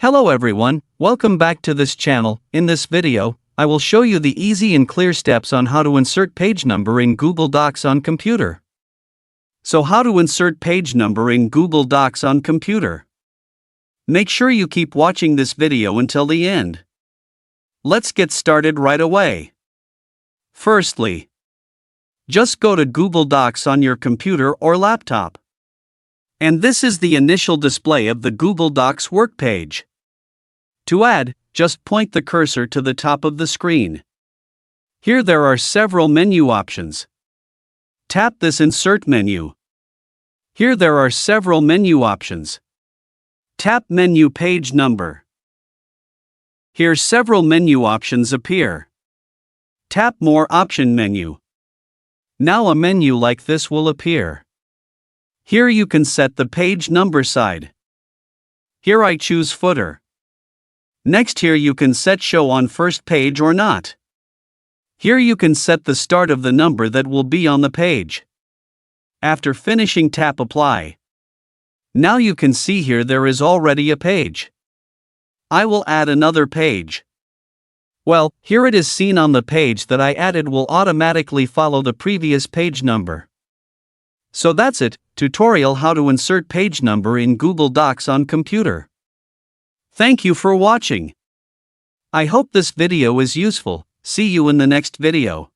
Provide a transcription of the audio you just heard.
Hello everyone, welcome back to this channel. In this video, I will show you the easy and clear steps on how to insert page number in Google Docs on computer. So how to insert page number in Google Docs on computer? Make sure you keep watching this video until the end. Let's get started right away. Firstly, just go to Google Docs on your computer or laptop. And this is the initial display of the Google Docs work page. To add, just point the cursor to the top of the screen. Here there are several menu options. Tap this Insert menu. Here there are several menu options. Tap Menu Page Number. Here several menu options appear. Tap More Option menu. Now a menu like this will appear. Here you can set the page number side. Here I choose Footer. Next here you can set Show on First Page or Not. Here you can set the start of the number that will be on the page. After finishing, tap Apply. Now you can see here there is already a page. I will add another page. Well, here it is seen on the page that I added will automatically follow the previous page number. So that's it, tutorial how to insert page number in Google Docs on computer. Thank you for watching. I hope this video is useful. See you in the next video.